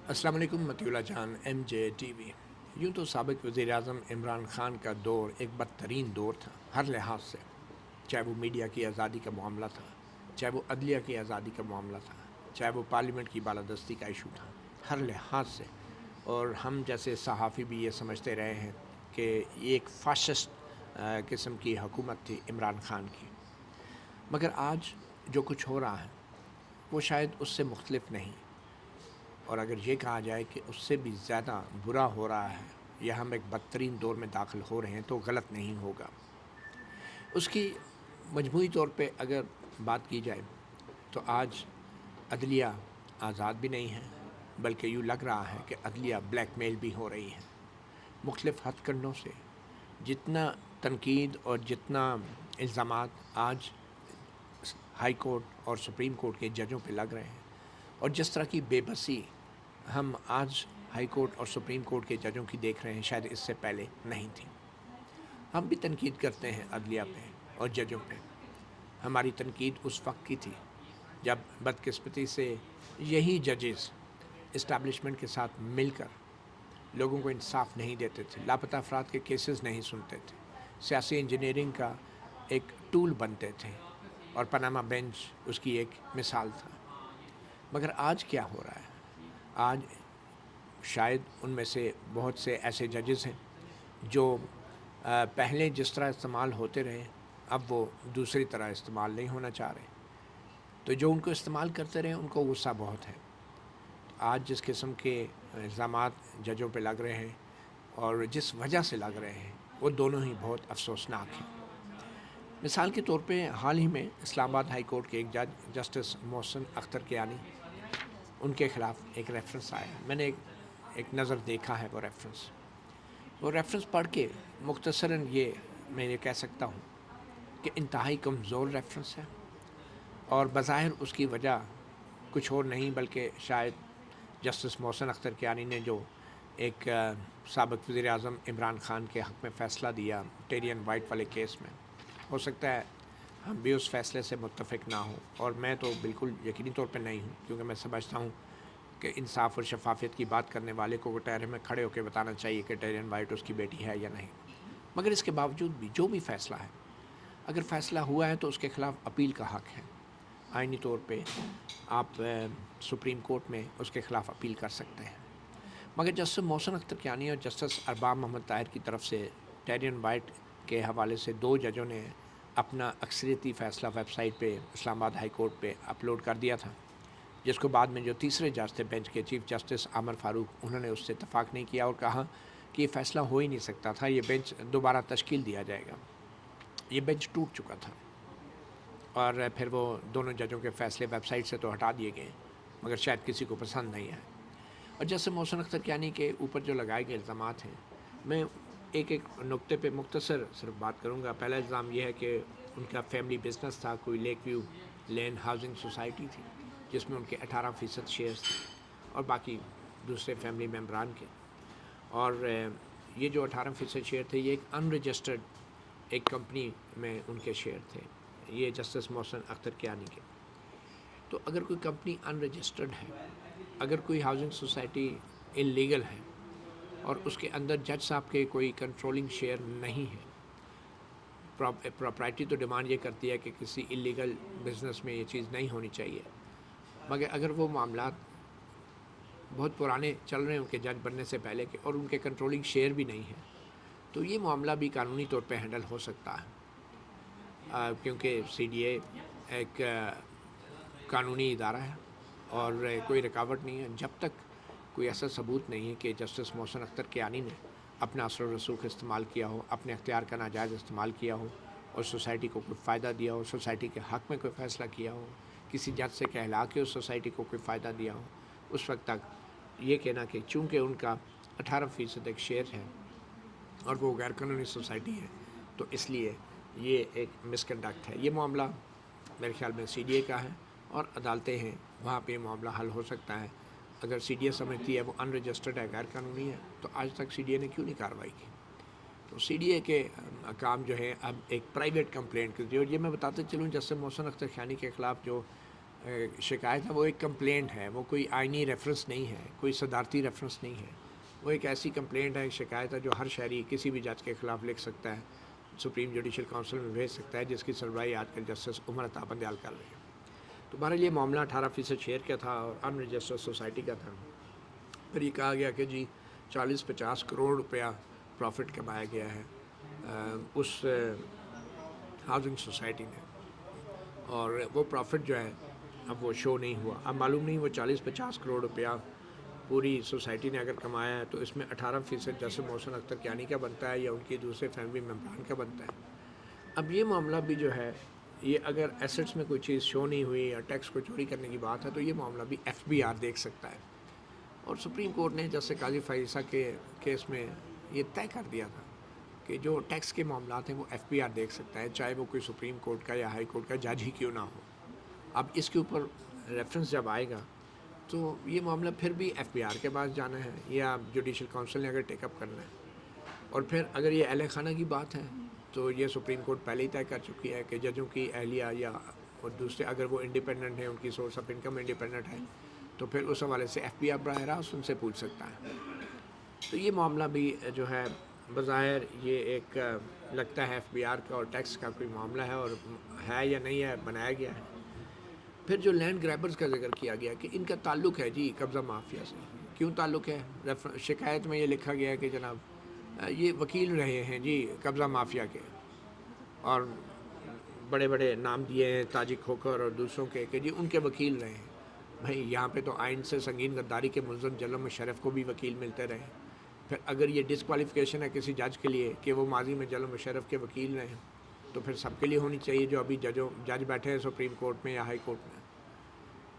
السلام علیکم مطیع اللہ جان M J T V. یوں تو سابق وزیر اعظم عمران خان کا دور ایک بدترین دور تھا ہر لحاظ سے، چاہے وہ میڈیا کی آزادی کا معاملہ تھا، چاہے وہ عدلیہ کی آزادی کا معاملہ تھا، چاہے وہ پارلیمنٹ کی بالادستی کا ایشو تھا، ہر لحاظ سے۔ اور ہم جیسے صحافی بھی یہ سمجھتے رہے ہیں کہ یہ ایک فاشسٹ قسم کی حکومت تھی عمران خان کی۔ مگر آج جو کچھ ہو رہا ہے وہ شاید اس سے مختلف نہیں، اور اگر یہ کہا جائے کہ اس سے بھی زیادہ برا ہو رہا ہے یا ہم ایک بدترین دور میں داخل ہو رہے ہیں تو غلط نہیں ہوگا۔ اس کی مجموعی طور پہ اگر بات کی جائے تو آج عدلیہ آزاد بھی نہیں ہے، بلکہ یوں لگ رہا ہے کہ عدلیہ بلیک میل بھی ہو رہی ہے مختلف ہتھ کنڈوں سے۔ جتنا تنقید اور جتنا الزامات آج ہائی کورٹ اور سپریم کورٹ کے ججوں پہ لگ رہے ہیں، اور جس طرح کی بے بسی ہم آج ہائی کورٹ اور سپریم کورٹ کے ججوں کی دیکھ رہے ہیں، شاید اس سے پہلے نہیں تھی۔ ہم بھی تنقید کرتے ہیں عدلیہ پہ اور ججوں پہ۔ ہماری تنقید اس وقت کی تھی جب بدقسمتی سے یہی ججز اسٹیبلشمنٹ کے ساتھ مل کر لوگوں کو انصاف نہیں دیتے تھے، لاپتہ افراد کے کیسز نہیں سنتے تھے، سیاسی انجینئرنگ کا ایک ٹول بنتے تھے، اور پاناما بینچ اس کی ایک مثال تھا۔ مگر آج کیا ہو رہا ہے؟ آج شاید ان میں سے بہت سے ایسے ججز ہیں جو پہلے جس طرح استعمال ہوتے رہے اب وہ دوسری طرح استعمال نہیں ہونا چاہ رہے، تو جو ان کو استعمال کرتے رہے ان کو غصہ بہت ہے۔ آج جس قسم کے الزامات ججوں پہ لگ رہے ہیں اور جس وجہ سے لگ رہے ہیں وہ دونوں ہی بہت افسوسناک ہیں۔ مثال کے طور پہ حال ہی میں اسلام آباد ہائی کورٹ کے ایک جج جسٹس محسن اختر کیانی، ان کے خلاف ایک ریفرنس آیا۔ میں نے ایک نظر دیکھا ہے وہ ریفرنس پڑھ کے مختصراً میں یہ کہہ سکتا ہوں کہ انتہائی کمزور ریفرنس ہے، اور بظاہر اس کی وجہ کچھ اور نہیں بلکہ شاید جسٹس محسن اختر کیانی نے جو ایک سابق وزیر اعظم عمران خان کے حق میں فیصلہ دیا ٹیرین وائٹ والے کیس میں، ہو سکتا ہے ہم بھی اس فیصلے سے متفق نہ ہوں، اور میں تو بالکل یقینی طور پہ نہیں ہوں، کیونکہ میں سمجھتا ہوں کہ انصاف اور شفافیت کی بات کرنے والے کو کٹہرے میں کھڑے ہو کے بتانا چاہیے کہ ٹیرین وائٹ اس کی بیٹی ہے یا نہیں۔ مگر اس کے باوجود بھی جو بھی فیصلہ ہے، اگر فیصلہ ہوا ہے تو اس کے خلاف اپیل کا حق ہے۔ آئینی طور پہ آپ سپریم کورٹ میں اس کے خلاف اپیل کر سکتے ہیں۔ مگر جسٹس محسن اختر کیانی اور جسٹس ارباب محمد طاہر کی طرف سے ٹیرین وائٹ کے حوالے سے دو ججوں نے اپنا اکثریتی فیصلہ ویب سائٹ پہ اسلام آباد ہائی کورٹ پہ اپلوڈ کر دیا تھا، جس کو بعد میں جو تیسرے جج تھے بینچ کے چیف جسٹس عامر فاروق، انہوں نے اس سے اتفاق نہیں کیا اور کہا کہ یہ فیصلہ ہو ہی نہیں سکتا تھا، یہ بینچ دوبارہ تشکیل دیا جائے گا۔ یہ بینچ ٹوٹ چکا تھا، اور پھر وہ دونوں ججوں کے فیصلے ویب سائٹ سے تو ہٹا دیے گئے، مگر شاید کسی کو پسند نہیں آئے۔ اور جیسے محسن اختر کیانی کے اوپر جو لگائے گئے الزامات ہیں، میں ایک نقطے پہ مختصر صرف بات کروں گا۔ پہلا الزام یہ ہے کہ ان کا فیملی بزنس تھا، کوئی لیک ویو لین ہاؤسنگ سوسائٹی تھی، جس میں ان کے 18% شیئرز تھے اور باقی دوسرے فیملی ممبران کے، اور یہ جو 18% شیئر تھے یہ ایک ان رجسٹرڈ ایک کمپنی میں ان کے شیئر تھے، یہ جسٹس محسن اختر کیانی کے۔ تو اگر کوئی کمپنی ان رجسٹرڈ ہے، اگر کوئی ہاؤسنگ سوسائٹی انلیگل ہے اور اس کے اندر جج صاحب کے کوئی کنٹرولنگ شیئر نہیں ہے، پراپرٹی تو ڈیمانڈ یہ کرتی ہے کہ کسی انلیگل بزنس میں یہ چیز نہیں ہونی چاہیے، مگر اگر وہ معاملات بہت پرانے چل رہے ہیں ان کے جج بننے سے پہلے کے اور ان کے کنٹرولنگ شیئر بھی نہیں ہے، تو یہ معاملہ بھی قانونی طور پہ ہینڈل ہو سکتا ہے، کیونکہ سی ڈی اے ایک قانونی ادارہ ہے اور کوئی رکاوٹ نہیں ہے جب تک کوئی ایسا ثبوت نہیں ہے کہ جسٹس محسن اختر کیانی نے اپنا اثر و رسوخ استعمال کیا ہو، اپنے اختیار کا ناجائز استعمال کیا ہو اور سوسائٹی کو کوئی فائدہ دیا ہو، سوسائٹی کے حق میں کوئی فیصلہ کیا ہو، کسی جج سے کہلا کے اس سوسائٹی کو کوئی فائدہ دیا ہو۔ اس وقت تک یہ کہنا کہ چونکہ ان کا 18% ایک شیئر ہے اور وہ غیر قانونی سوسائٹی ہے تو اس لیے یہ ایک مس کنڈکٹ ہے، یہ معاملہ میرے خیال میں سی ڈی اے کا ہے اور عدالتیں ہیں، وہاں پہ یہ معاملہ حل ہو سکتا ہے۔ اگر سی ڈی اے سمجھتی ہے وہ ان رجسٹرڈ ہے، غیر قانونی ہے، تو آج تک سی ڈی اے نے کیوں نہیں کارروائی کی؟ تو سی ڈی اے کے کام جو ہے اب ایک پرائیویٹ کمپلینٹ کی، اور یہ میں بتاتے چلوں جسٹس محسن اختر کیانی کے خلاف جو شکایت ہے وہ ایک کمپلینٹ ہے، وہ کوئی آئینی ریفرنس نہیں ہے، کوئی صدارتی ریفرنس نہیں ہے، وہ ایک ایسی کمپلینٹ ہے، شکایت ہے جو ہر شہری کسی بھی جج کے خلاف لکھ سکتا ہے، سپریم جوڈیشل کونسل میں بھیج سکتا ہے، جس کی سربراہی آج کل جسٹس عمر عطا بندیال کر رہے ہیں۔ تو بہرحال یہ معاملہ 18% شیئر کا تھا اور ان رجسٹرڈ سوسائٹی کا تھا۔ پھر یہ کہا گیا کہ جی 40-50 کروڑ روپیہ پروفٹ کمایا گیا ہے اس ہاؤسنگ سوسائٹی نے، اور وہ پروفٹ جو ہے اب وہ شو نہیں ہوا۔ اب معلوم نہیں وہ 40-50 کروڑ روپیہ پوری سوسائٹی نے اگر کمایا ہے تو اس میں 18% جیسے محسن اختر کیانی کا بنتا ہے یا ان کے دوسرے فیملی ممبران کا بنتا ہے۔ اب یہ معاملہ بھی جو ہے، یہ اگر ایسٹس میں کوئی چیز شو نہیں ہوئی یا ٹیکس کو چوری کرنے کی بات ہے تو یہ معاملہ بھی FBI دیکھ سکتا ہے، اور سپریم کورٹ نے جیسے قاضی فائزہ کے کیس میں یہ طے کر دیا تھا کہ جو ٹیکس کے معاملات ہیں وہ FBI دیکھ سکتا ہے، چاہے وہ کوئی سپریم کورٹ کا یا ہائی کورٹ کا جج ہی کیوں نہ ہو۔ اب اس کے اوپر ریفرنس جب آئے گا تو یہ معاملہ پھر بھی FBI کے پاس جانا ہے یا جوڈیشل کونسل نے اگر ٹیک اپ کرنا ہے، اور پھر اگر یہ اہل خانہ کی بات ہے تو یہ سپریم کورٹ پہلے ہی طے کر چکی ہے کہ ججوں کی اہلیہ یا اور دوسرے اگر وہ انڈیپینڈنٹ ہیں، ان کی سورس آف انکم انڈیپینڈنٹ ہے، تو پھر اس حوالے سے FBI براہ راست ان سے پوچھ سکتا ہے۔ تو یہ معاملہ بھی جو ہے بظاہر یہ ایک لگتا ہے FBI کا اور ٹیکس کا کوئی معاملہ ہے، اور ہے یا نہیں ہے، بنایا گیا ہے۔ پھر جو لینڈ گریبرز کا ذکر کیا گیا کہ ان کا تعلق ہے جی قبضہ مافیا سے، کیوں تعلق ہے؟ شکایت میں یہ لکھا گیا ہے کہ جناب یہ وکیل رہے ہیں جی قبضہ مافیا کے، اور بڑے بڑے نام دیے ہیں تاجی کھوکھر اور دوسروں کے کہ جی ان کے وکیل رہے ہیں۔ بھائی یہاں پہ تو آئین سے سنگین غداری کے ملزم جنرل مشرف کو بھی وکیل ملتے رہے۔ پھر اگر یہ ڈسکوالیفیکیشن ہے کسی جج کے لیے کہ وہ ماضی میں جنرل مشرف کے وکیل رہے ہیں، تو پھر سب کے لیے ہونی چاہیے جو ابھی جج بیٹھے ہیں سپریم کورٹ میں یا ہائی کورٹ میں۔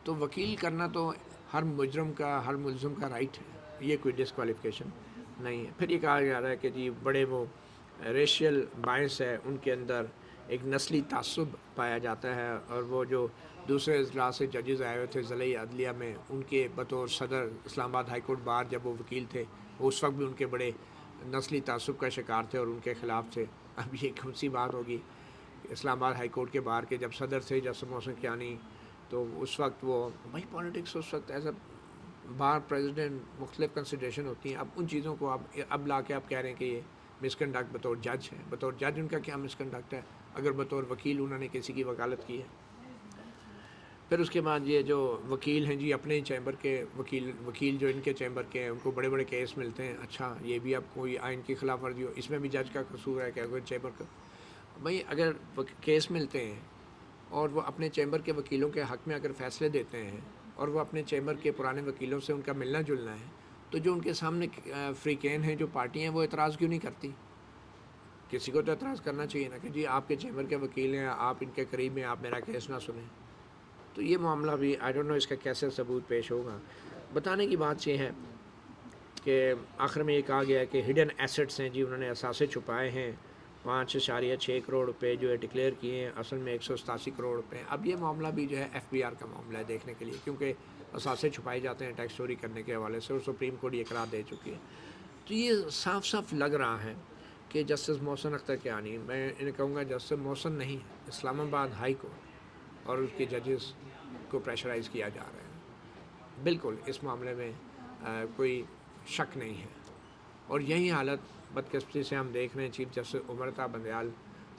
تو وکیل کرنا تو ہر مجرم کا، ہر ملزم کا رائٹ ہے، یہ کوئی ڈسکوالیفیکیشن نہیں ہے۔ پھر یہ کہا جا رہا ہے کہ جی بڑے وہ ریشیل بائنس ہے، ان کے اندر ایک نسلی تعصب پایا جاتا ہے، اور وہ جو دوسرے اضلاع سے ججز آئے ہوئے تھے ضلعی عدلیہ میں، ان کے بطور صدر اسلام آباد ہائی کورٹ بار جب وہ وکیل تھے، اس وقت بھی ان کے بڑے نسلی تعصب کا شکار تھے اور ان کے خلاف تھے۔ اب یہ کون سی بات ہوگی اسلام آباد ہائی کورٹ کے بار کے جب صدر تھے جسٹس محسن کیانی، تو اس وقت وہ بھائی پالیٹکس اس وقت ایز اے بار پریزیڈنٹ مختلف کنسیڈریشن ہوتی ہیں۔ اب ان چیزوں کو اب لا کے آپ کہہ رہے ہیں کہ یہ مس کنڈکٹ بطور جج ہے، بطور جج ان کا کیا مس کنڈکٹ ہے اگر بطور وکیل انہوں نے کسی کی وکالت کی ہے۔ پھر اس کے بعد یہ جو وکیل ہیں جی اپنے چیمبر کے وکیل جو ان کے چیمبر کے ہیں ان کو بڑے بڑے کیس ملتے ہیں، اچھا یہ بھی اب کوئی آئین کی خلاف ورزی ہو، اس میں بھی جج کا قصور ہے کہ اگر چیمبر کا بھائی اگر کیس ملتے ہیں اور وہ اپنے چیمبر کے وکیلوں کے حق میں اگر فیصلے دیتے ہیں اور وہ اپنے چیمبر کے پرانے وکیلوں سے ان کا ملنا جلنا ہے، تو جو ان کے سامنے فریقین ہیں جو پارٹی ہیں وہ اعتراض کیوں نہیں کرتی؟ کسی کو تو اعتراض کرنا چاہیے نا کہ جی آپ کے چیمبر کے وکیل ہیں، آپ ان کے قریب ہیں، آپ میرا کیس نہ سنیں۔ تو یہ معاملہ بھی آئی ڈونٹ نو اس کا کیسے ثبوت پیش ہوگا۔ بتانے کی بات یہ ہے کہ آخر میں یہ کہا گیا ہے کہ ہڈن ایسٹس ہیں جی، انہوں نے اثاثے چھپائے ہیں 5.6 کروڑ روپے جو ہے ڈکلیئر کیے ہیں، اصل میں 187 کروڑ روپے۔ اب یہ معاملہ بھی جو ہے FBI کا معاملہ ہے دیکھنے کے لیے، کیونکہ اثاثے چھپائے جاتے ہیں ٹیکس چوری کرنے کے حوالے سے، اور سپریم کورٹ یہ قرار دے چکی ہے۔ تو یہ صاف صاف لگ رہا ہے کہ جسٹس محسن اختر کیانی، میں انہیں کہوں گا جسٹس محسن نہیں، اسلام آباد ہائی کورٹ اور اس کے ججز کو پریشرائز کیا جا رہا ہے۔ بالکل اس معاملے میں کوئی شک نہیں ہے، اور یہی حالت بدقسمتی سے ہم دیکھ رہے ہیں چیف جسٹس عمر عطا بندیال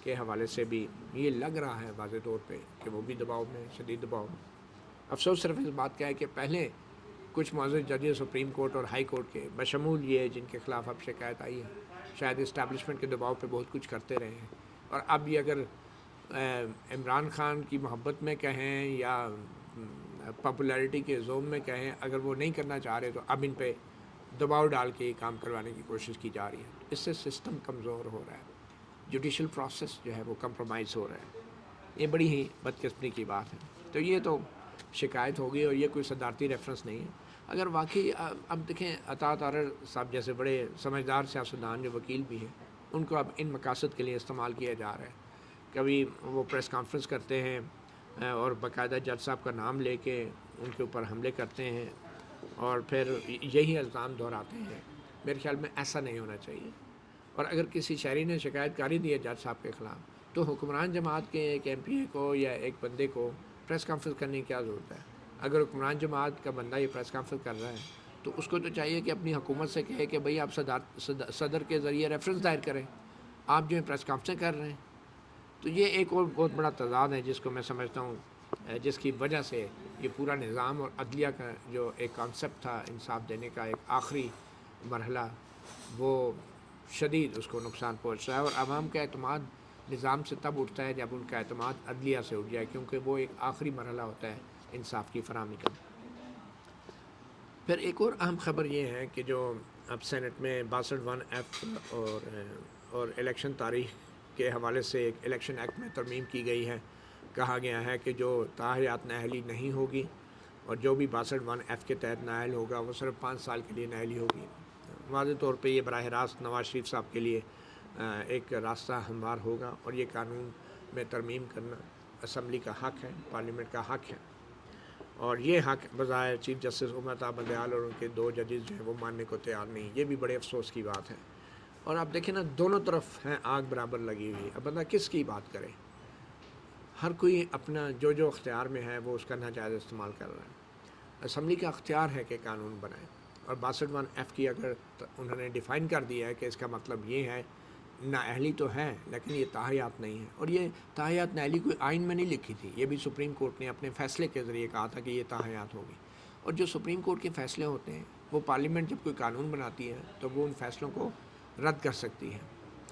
کے حوالے سے بھی یہ لگ رہا ہے واضح طور پہ کہ وہ بھی دباؤ میں، شدید دباؤ میں۔ افسوس صرف اس بات کا ہے کہ پہلے کچھ معزز ججز سپریم کورٹ اور ہائی کورٹ کے بشمول یہ جن کے خلاف اب شکایت آئی ہے، شاید اسٹیبلشمنٹ کے دباؤ پہ بہت کچھ کرتے رہے ہیں، اور اب یہ اگر عمران خان کی محبت میں کہیں یا پاپولیرٹی کے زوم میں کہیں، اگر وہ نہیں کرنا چاہ رہے تو اب ان پہ دباؤ ڈال کے کام کروانے کی کوشش کی جا رہی ہے۔ اس سے سسٹم کمزور ہو رہا ہے، جوڈیشل پروسیس جو ہے وہ کمپرومائز ہو رہا ہے۔ یہ بڑی ہی بدقسمتی کی بات ہے۔ تو یہ تو شکایت ہوگی اور یہ کوئی صدارتی ریفرنس نہیں ہے۔ اگر واقعی اب دیکھیں عطا طاہر صاحب جیسے بڑے سمجھدار سیاستدان جو وکیل بھی ہیں، ان کو اب ان مقاصد کے لیے استعمال کیا جا رہا ہے۔ کبھی وہ پریس کانفرنس کرتے ہیں اور باقاعدہ جج صاحب کا نام لے کے ان کے اوپر حملے کرتے ہیں اور پھر یہی الزام دہراتے ہیں۔ میرے خیال میں ایسا نہیں ہونا چاہیے، اور اگر کسی شہری نے شکایت کاری دی ہے جج صاحب کے خلاف تو حکمران جماعت کے ایک MP کو یا ایک بندے کو پریس کانفرنس کرنے کی کیا ضرورت ہے؟ اگر حکمران جماعت کا بندہ یہ پریس کانفرنس کر رہا ہے تو اس کو تو چاہیے کہ اپنی حکومت سے کہے کہ بھئی آپ صدر کے ذریعے ریفرنس دائر کریں، آپ جو ہے پریس کانفرنس کر رہے ہیں۔ تو یہ ایک اور بہت بڑا تضاد ہے جس کو میں سمجھتا ہوں، جس کی وجہ سے یہ پورا نظام اور عدلیہ کا جو ایک کانسیپٹ تھا انصاف دینے کا ایک آخری مرحلہ، وہ شدید اس کو نقصان پہنچ رہا ہے، اور عوام کا اعتماد نظام سے تب اٹھتا ہے جب ان کا اعتماد عدلیہ سے اٹھ جائے، کیونکہ وہ ایک آخری مرحلہ ہوتا ہے انصاف کی فراہمی کا۔ پھر ایک اور اہم خبر یہ ہے کہ جو اب سینٹ میں 62(1)(f) اور الیکشن تاریخ کے حوالے سے ایک الیکشن ایکٹ میں ترمیم کی گئی ہے۔ کہا گیا ہے کہ جو تاحیات نااہلی نہیں ہوگی اور جو بھی 62(1)(f) کے تحت نااہل ہوگا وہ صرف 5 سال کے لیے نااہلی ہوگی۔ واضح طور پہ یہ براہ راست نواز شریف صاحب کے لیے ایک راستہ ہموار ہوگا، اور یہ قانون میں ترمیم کرنا اسمبلی کا حق ہے، پارلیمنٹ کا حق ہے، اور یہ حق بظاہر چیف جسٹس عمر تا بندیال اور ان کے 2 ججز جو ہیں وہ ماننے کو تیار نہیں۔ یہ بھی بڑے افسوس کی بات ہے۔ اور آپ دیکھیں نا، دونوں طرف ہیں آگ برابر لگی ہوئی، اب بندہ کس کی بات کرے؟ ہر کوئی اپنا جو اختیار میں ہے وہ اس کا ناجائز استعمال کر رہا ہے۔ اسمبلی کا اختیار ہے کہ قانون بنائے، اور 62(1)(f) کی اگر انہوں نے ڈیفائن کر دیا ہے کہ اس کا مطلب یہ ہے، نااہلی تو ہے لیکن یہ تاحیات نہیں ہے، اور یہ تاحیات نااہلی کوئی آئین میں نہیں لکھی تھی، یہ بھی سپریم کورٹ نے اپنے فیصلے کے ذریعے کہا تھا کہ یہ تاحیات ہوگی۔ اور جو سپریم کورٹ کے فیصلے ہوتے ہیں وہ پارلیمنٹ جب کوئی قانون بناتی ہے تو وہ ان فیصلوں کو رد کر سکتی ہے۔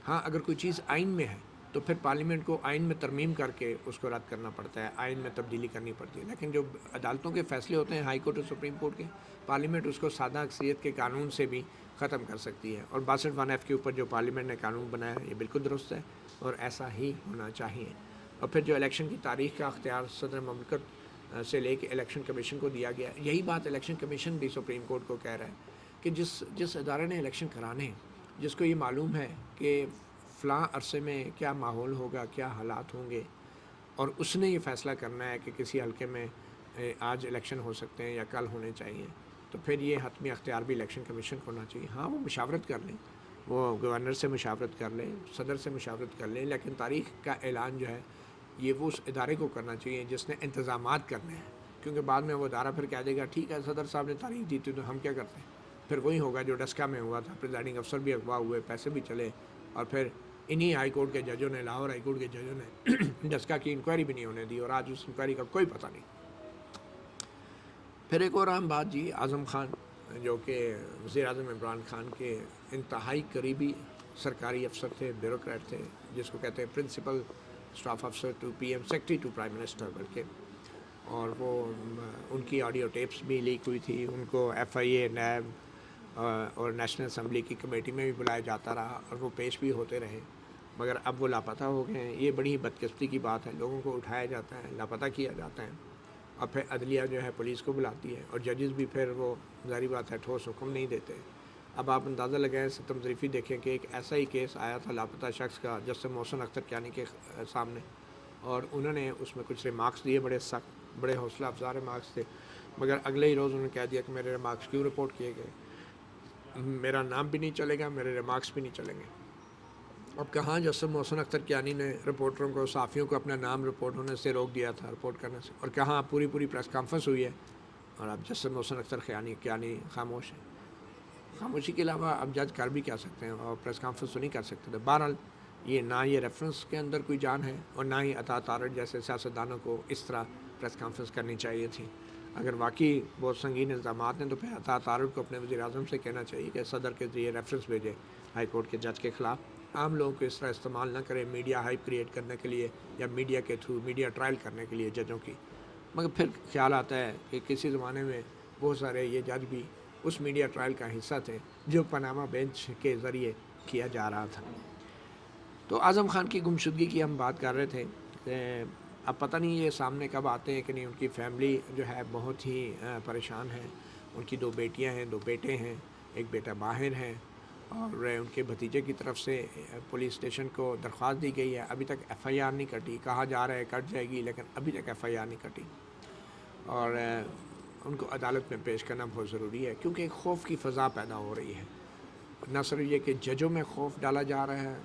ہاں، اگر کوئی چیز آئین میں ہے تو پھر پارلیمنٹ کو آئین میں ترمیم کر کے اس کو رد کرنا پڑتا ہے، آئین میں تبدیلی کرنی پڑتی ہے۔ لیکن جو عدالتوں کے فیصلے ہوتے ہیں، ہائی کورٹ اور سپریم کورٹ کے، پارلیمنٹ اس کو سادہ اکثریت کے قانون سے بھی ختم کر سکتی ہے، اور 62(1)(f) کے اوپر جو پارلیمنٹ نے قانون بنایا ہے یہ بالکل درست ہے اور ایسا ہی ہونا چاہیے۔ اور پھر جو الیکشن کی تاریخ کا اختیار صدر مملکت سے لے کے الیکشن کمیشن کو دیا گیا، یہی بات الیکشن کمیشن بھی سپریم کورٹ کو کہہ رہا ہے کہ جس ادارے نے الیکشن کرانے ہیں، جس کو یہ معلوم ہے کہ فلاں عرصے میں کیا ماحول ہوگا، کیا حالات ہوں گے، اور اس نے یہ فیصلہ کرنا ہے کہ کسی حلقے میں آج الیکشن ہو سکتے ہیں یا کل ہونے چاہیے، تو پھر یہ حتمی اختیار بھی الیکشن کمیشن کو ہونا چاہیے۔ ہاں، وہ مشاورت کر لیں، وہ گورنر سے مشاورت کر لیں، صدر سے مشاورت کر لیں، لیکن تاریخ کا اعلان جو ہے یہ وہ اس ادارے کو کرنا چاہیے جس نے انتظامات کرنے ہیں، کیونکہ بعد میں وہ ادارہ پھر کہہ دے گا ٹھیک ہے صدر صاحب نے تاریخ دی تھی تو ہم کیا کرتے ہیں۔ پھر وہی ہوگا جو ڈسکا میں ہوا تھا، پریزائڈنگ افسر بھی اغوا ہوئے، پیسے بھی چلے، اور پھر انہی ہائی کورٹ کے ججوں نے، لاہور ہائی کورٹ کے ججوں نے ڈسکا کی انکوائری بھی نہیں ہونے دی، اور آج اس انکوائری کا کوئی پتہ نہیں۔ پھر ایک اور اہم بات جی، اعظم خان جو کہ وزیر اعظم عمران خان کے انتہائی قریبی سرکاری افسر تھے، بیوروکریٹ تھے، جس کو کہتے ہیں پرنسپل اسٹاف افسر to P M, secretary to prime minister بلکہ، اور وہ ان کی آڈیو ٹیپس بھی لیک ہوئی تھی، ان کو ایف آئی اے، نیب اور نیشنل اسمبلی کی کمیٹی میں بھی بلایا جاتا رہا اور وہ پیش بھی ہوتے رہے، مگر اب وہ لاپتہ ہو گئے ہیں۔ یہ بڑی بدقسمتی کی بات ہے، لوگوں کو اٹھایا جاتا ہے، لاپتہ کیا جاتا ہے، اور پھر عدلیہ جو ہے پولیس کو بلاتی ہے، اور ججز بھی پھر وہ ظاہری بات ہے ٹھوس حکم نہیں دیتے۔ اب آپ اندازہ لگائیں، ستم ظریفی دیکھیں کہ ایک ایسا ہی کیس آیا تھا لاپتہ شخص کا جسٹس محسن اختر کیانی کے سامنے، اور انہوں نے اس میں کچھ ریمارکس دیے، بڑے سخت، بڑے حوصلہ افزا ریمارکس تھے، مگر اگلے ہی روز انہوں نے کہہ دیا کہ میرے ریمارکس کیوں رپورٹ کیے گئے، میرا نام بھی نہیں چلے گا، میرے ریمارکس بھی نہیں چلیں گے۔ اب کہاں جسٹس محسن اختر کیانی نے رپورٹروں کو، صحافیوں کو اپنا نام رپورٹ ہونے سے روک دیا تھا، رپورٹ کرنے سے، اور کہاں پوری پریس کانفرنس ہوئی ہے اور اب جسٹس محسن اختر کیانی خاموش ہے۔ خاموشی کے علاوہ اب جج کر بھی کیا سکتے ہیں، اور پریس کانفرنس تو نہیں کر سکتے تھے۔ بہرحال یہ نہ یہ ریفرنس کے اندر کوئی جان ہے، اور نہ ہی عطا تارڑ جیسے سیاستدانوں کو اس طرح پریس کانفرنس کرنی چاہیے تھی۔ اگر واقعی بہت سنگین الزامات ہیں تو پھر عطا تارڑ کو اپنے وزیر اعظم سے کہنا چاہیے کہ صدر کے ذریعے ریفرنس بھیجے ہائی کورٹ کے جج کے خلاف۔ عام لوگوں کو اس طرح استعمال نہ کرے میڈیا ہائپ کریٹ کرنے کے لیے، یا میڈیا کے تھرو میڈیا ٹرائل کرنے کے لیے ججوں کی۔ مگر پھر خیال آتا ہے کہ کسی زمانے میں بہت سارے یہ جج بھی اس میڈیا ٹرائل کا حصہ تھے جو پاناما بینچ کے ذریعے کیا جا رہا تھا۔ تو اعظم خان کی گمشدگی کی ہم بات کر رہے تھے کہ اب پتہ نہیں یہ سامنے کب آتے ہیں کہ نہیں۔ ان کی فیملی جو ہے بہت ہی پریشان ہے، ان کی 2 بیٹیاں ہیں، 2 بیٹے ہیں، ایک بیٹا باہر ہے، اور ان کے بھتیجے کی طرف سے پولیس اسٹیشن کو درخواست دی گئی ہے، ابھی تک ایف آئی آر نہیں کٹی، کہا جا رہا ہے کٹ جائے گی لیکن ابھی تک ایف آئی آر نہیں کٹی، اور ان کو عدالت میں پیش کرنا بہت ضروری ہے، کیونکہ ایک خوف کی فضا پیدا ہو رہی ہے۔ نہ صرف یہ کہ ججوں میں خوف ڈالا جا رہا ہے،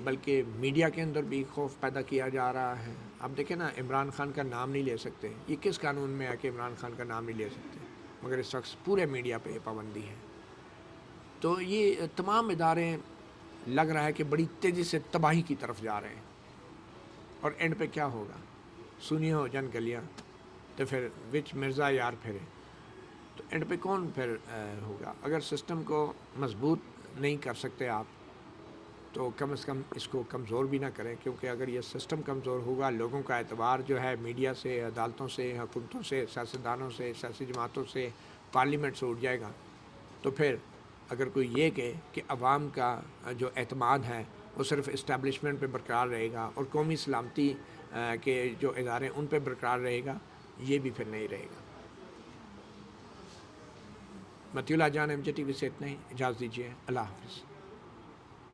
بلکہ میڈیا کے اندر بھی خوف پیدا کیا جا رہا ہے. اب دیکھیں نا، عمران خان کا نام نہیں لے سکتے. یہ کس قانون میں ہے کہ عمران خان کا نام نہیں لے سکتے؟ مگر اس وقت پورے میڈیا پہ یہ پابندی ہے. تو یہ تمام ادارے لگ رہا ہے کہ بڑی تیزی سے تباہی کی طرف جا رہے ہیں. اور اینڈ پہ کیا ہوگا؟ سنی ہو جن گلیاں تو پھر وچ مرزا یار پھرے. تو اینڈ پہ کون پھر ہوگا؟ اگر سسٹم کو مضبوط نہیں کر سکتے آپ تو کم از کم اس کو کمزور بھی نہ کریں، کیونکہ اگر یہ سسٹم کمزور ہوگا، لوگوں کا اعتبار جو ہے میڈیا سے، عدالتوں سے، حکومتوں سے، سیاستدانوں سے، سیاسی جماعتوں سے، پارلیمنٹ سے اٹھ جائے گا. تو پھر اگر کوئی یہ کہے کہ عوام کا جو اعتماد ہے وہ صرف اسٹیبلشمنٹ پہ برقرار رہے گا اور قومی سلامتی کے جو ادارے ان پہ برقرار رہے گا، یہ بھی پھر نہیں رہے گا. مطیع اللہ جان، MJ TV سے اتنا ہی. اجازت دیجیے. اللہ حافظ.